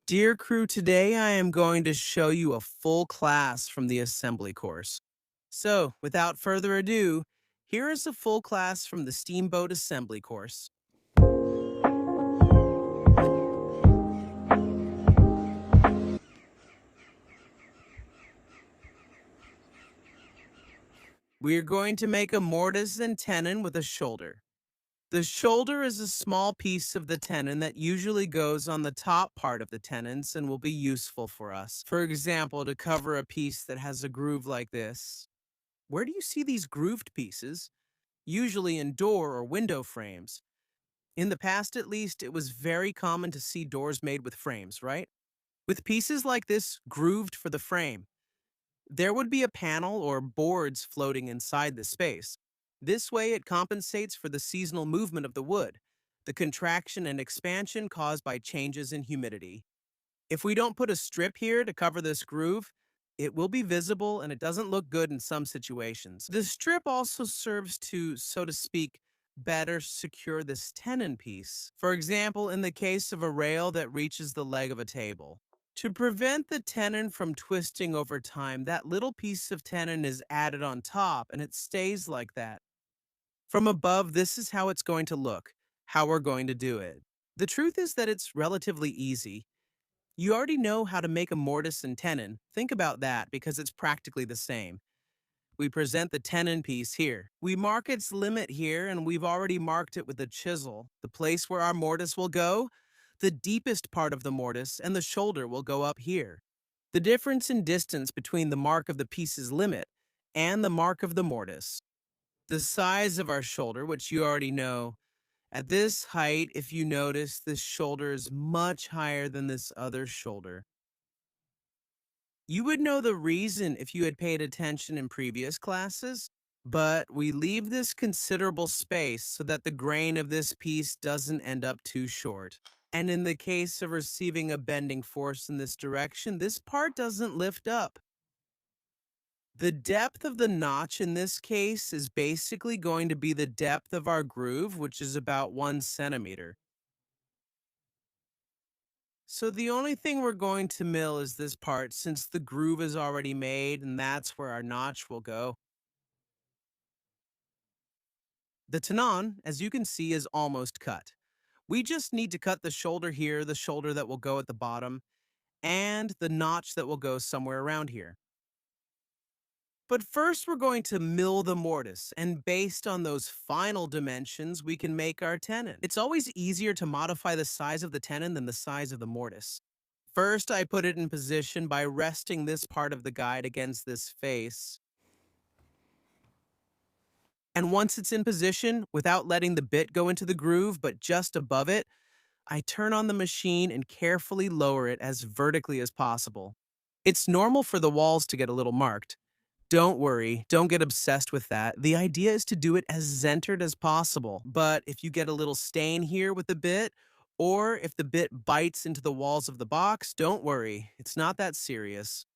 Dear crew, today I am going to show you a full class from the assembly course. So, without further ado, here is a full class from the Steamboat assembly course. We are going to make a mortise and tenon with a shoulder. The shoulder is a small piece of the tenon that usually goes on the top part of the tenons and will be useful for us. For example, to cover a piece that has a groove like this. Where do you see these grooved pieces? Usually in door or window frames. In the past, at least, it was very common to see doors made with frames, right? With pieces like this grooved for the frame, there would be a panel or boards floating inside the space. This way, it compensates for the seasonal movement of the wood, the contraction and expansion caused by changes in humidity. If we don't put a strip here to cover this groove, it will be visible and it doesn't look good in some situations. The strip also serves to, so to speak, better secure this tenon piece. For example, in the case of a rail that reaches the leg of a table. To prevent the tenon from twisting over time, that little piece of tenon is added on top and it stays like that. From above, this is how it's going to look, how we're going to do it. The truth is that it's relatively easy. You already know how to make a mortise and tenon. Think about that because it's practically the same. We present the tenon piece here. We mark its limit here, and we've already marked it with a chisel. The place where our mortise will go, the deepest part of the mortise, and the shoulder will go up here. The difference in distance between the mark of the piece's limit and the mark of the mortise. The size of our shoulder, which you already know. At this height, if you notice, this shoulder is much higher than this other shoulder. You would know the reason if you had paid attention in previous classes, but we leave this considerable space so that the grain of this piece doesn't end up too short. And in the case of receiving a bending force in this direction, this part doesn't lift up. The depth of the notch in this case is basically going to be the depth of our groove, which is about 1 centimeter. So the only thing we're going to mill is this part since the groove is already made and that's where our notch will go. The tenon, as you can see, is almost cut. We just need to cut the shoulder here, the shoulder that will go at the bottom, and the notch that will go somewhere around here. But first we're going to mill the mortise, and based on those final dimensions, we can make our tenon. It's always easier to modify the size of the tenon than the size of the mortise. First, I put it in position by resting this part of the guide against this face. And once it's in position, without letting the bit go into the groove, but just above it, I turn on the machine and carefully lower it as vertically as possible. It's normal for the walls to get a little marked. Don't worry, don't get obsessed with that. The idea is to do it as centered as possible. But if you get a little stain here with the bit, or if the bit bites into the walls of the box, don't worry, it's not that serious.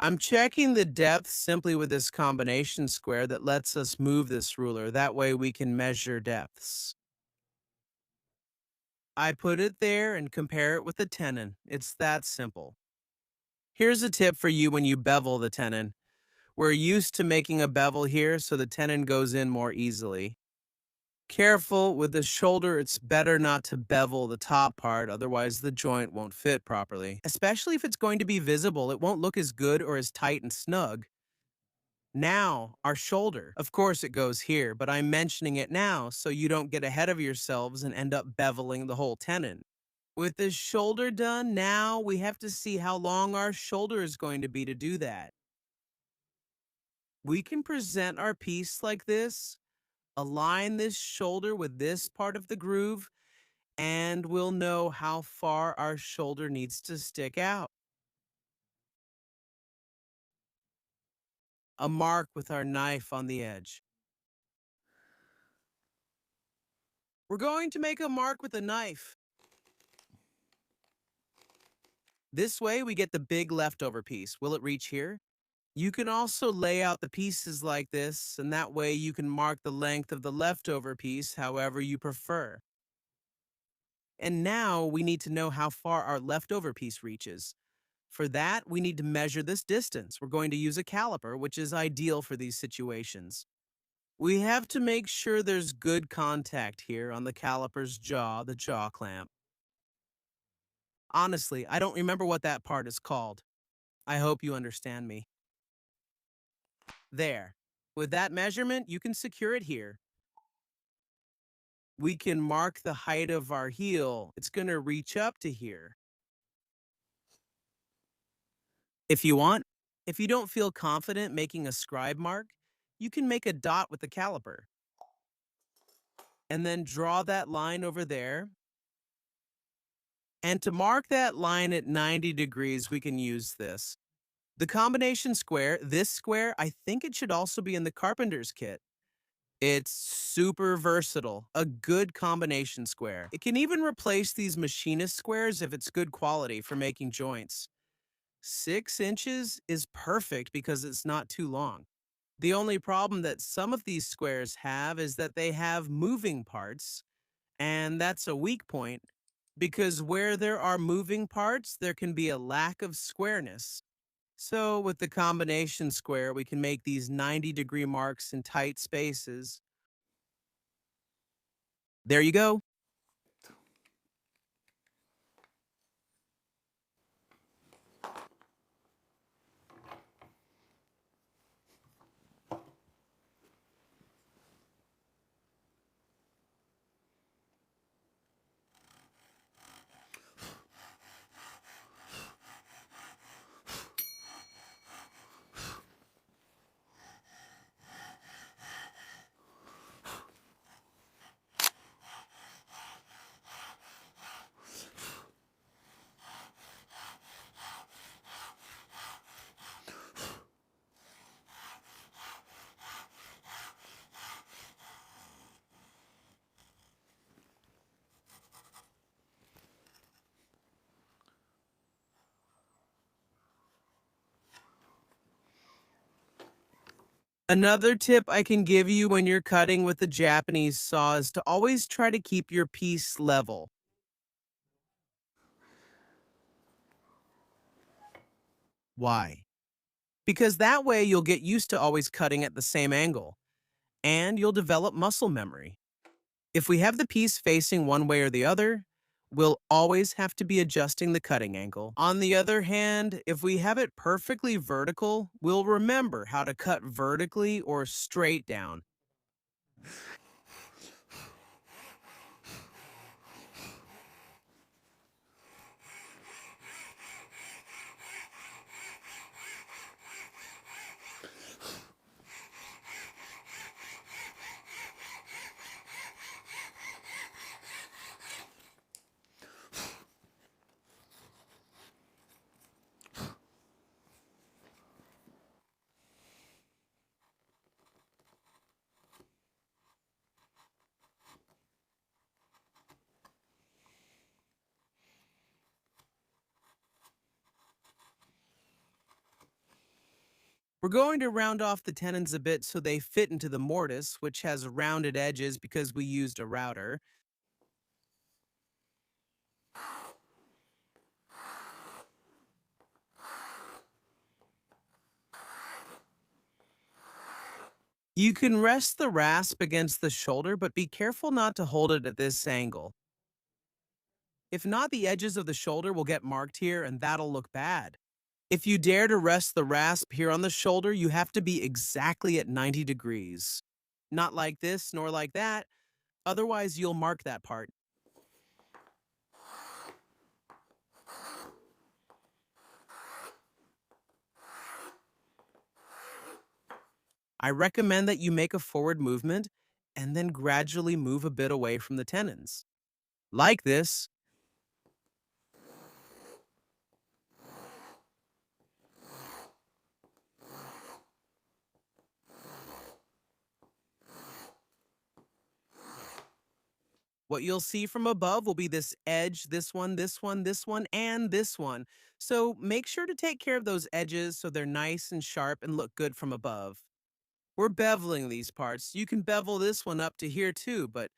I'm checking the depth simply with this combination square that lets us move this ruler. That way we can measure depths. I put it there and compare it with the tenon. It's that simple. Here's a tip for you when you bevel the tenon. We're used to making a bevel here so the tenon goes in more easily. Careful with the shoulder, it's better not to bevel the top part, otherwise the joint won't fit properly. Especially if it's going to be visible, it won't look as good or as tight and snug. Now, our shoulder. Of course it goes here, but I'm mentioning it now so you don't get ahead of yourselves and end up beveling the whole tenon. With the shoulder done, now we have to see how long our shoulder is going to be to do that. We can present our piece like this, align this shoulder with this part of the groove, and we'll know how far our shoulder needs to stick out. A mark with our knife on the edge. We're going to make a mark with a knife. This way we get the big leftover piece. Will it reach here? You can also lay out the pieces like this, and that way you can mark the length of the leftover piece however you prefer. And now we need to know how far our leftover piece reaches. For that, we need to measure this distance. We're going to use a caliper, which is ideal for these situations. We have to make sure there's good contact here on the caliper's jaw, the jaw clamp. Honestly, I don't remember what that part is called. I hope you understand me. There. With that measurement, you can secure it here. We can mark the height of our heel. It's going to reach up to here. If you want, if you don't feel confident making a scribe mark, you can make a dot with the caliper. And then draw that line over there. And to mark that line at 90 degrees, we can use this. The combination square, this square, I think it should also be in the carpenter's kit. It's super versatile, a good combination square. It can even replace these machinist squares if it's good quality for making joints. 6 inches is perfect because it's not too long. The only problem that some of these squares have is that they have moving parts, and that's a weak point because where there are moving parts, there can be a lack of squareness. So with the combination square, we can make these 90-degree marks in tight spaces. There you go. Another tip I can give you when you're cutting with the Japanese saw is to always try to keep your piece level. Why? Because that way you'll get used to always cutting at the same angle, and you'll develop muscle memory. If we have the piece facing one way or the other, we'll always have to be adjusting the cutting angle. On the other hand, if we have it perfectly vertical, we'll remember how to cut vertically or straight down. We're going to round off the tenons a bit so they fit into the mortise, which has rounded edges because we used a router. You can rest the rasp against the shoulder, but be careful not to hold it at this angle. If not, the edges of the shoulder will get marked here and that'll look bad. If you dare to rest the rasp here on the shoulder, you have to be exactly at 90 degrees. Not like this, nor like that. Otherwise, you'll mark that part. I recommend that you make a forward movement and then gradually move a bit away from the tenons. Like this. What you'll see from above will be this edge, this one, this one, this one, and this one. So make sure to take care of those edges so they're nice and sharp and look good from above. We're beveling these parts. You can bevel this one up to here too, but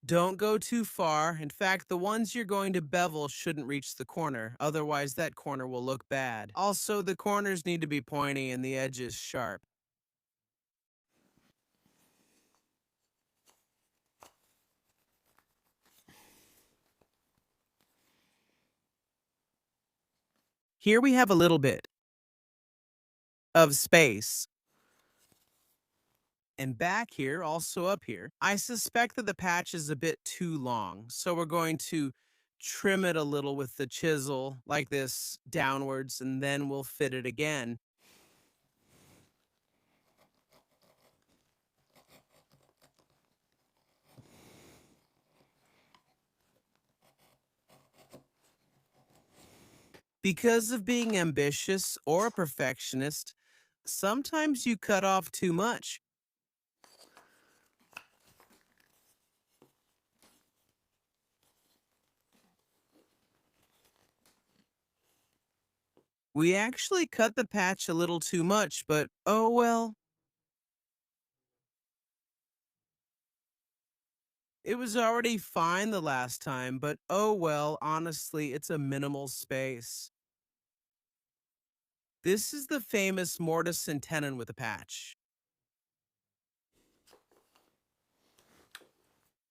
don't go too far. In fact, the ones you're going to bevel shouldn't reach the corner, otherwise that corner will look bad. Also, the corners need to be pointy and the edges sharp. Here we have a little bit of space. And back here, also up here, I suspect that the patch is a bit too long. So we're going to trim it a little with the chisel like this downwards, and then we'll fit it again. Because of being ambitious or a perfectionist, sometimes you cut off too much. We actually cut the patch a little too much, but oh well. It was already fine the last time, but oh well, honestly, it's a minimal space. This is the famous mortise and tenon with a patch.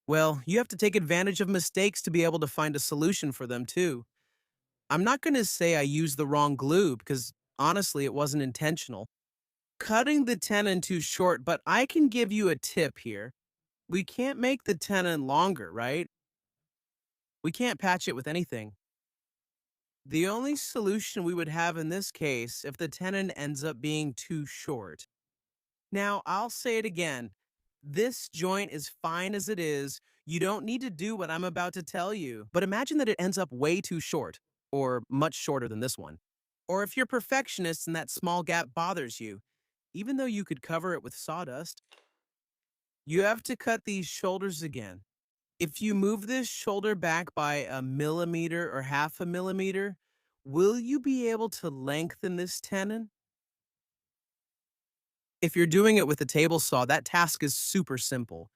Well, you have to take advantage of mistakes to be able to find a solution for them too. I'm not going to say I used the wrong glue because honestly, it wasn't intentional. Cutting the tenon too short, but I can give you a tip here. We can't make the tenon longer, right? We can't patch it with anything. The only solution we would have in this case if the tenon ends up being too short. Now, I'll say it again. This joint is fine as it is. You don't need to do what I'm about to tell you. But imagine that it ends up way too short, or much shorter than this one. Or if you're perfectionist and that small gap bothers you, even though you could cover it with sawdust, you have to cut these shoulders again. If you move this shoulder back by a millimeter or half a millimeter, will you be able to lengthen this tenon? If you're doing it with a table saw, that task is super simple.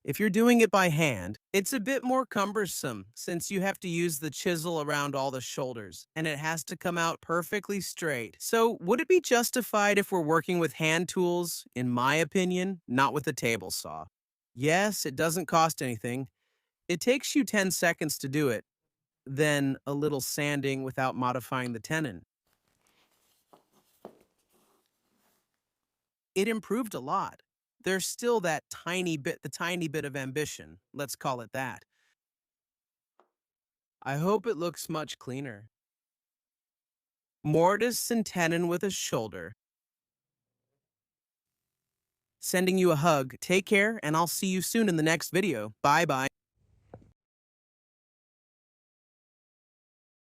If you're doing it by hand, it's a bit more cumbersome since you have to use the chisel around all the shoulders and it has to come out perfectly straight. So, would it be justified if we're working with hand tools? In my opinion, not with a table saw. Yes, it doesn't cost anything. It takes you 10 seconds to do it, then a little sanding without modifying the tenon. It improved a lot. There's still that tiny bit of ambition. Let's call it that. I hope it looks much cleaner. Mortise and tenon with a shoulder. Sending you a hug. Take care, and I'll see you soon in the next video. Bye bye.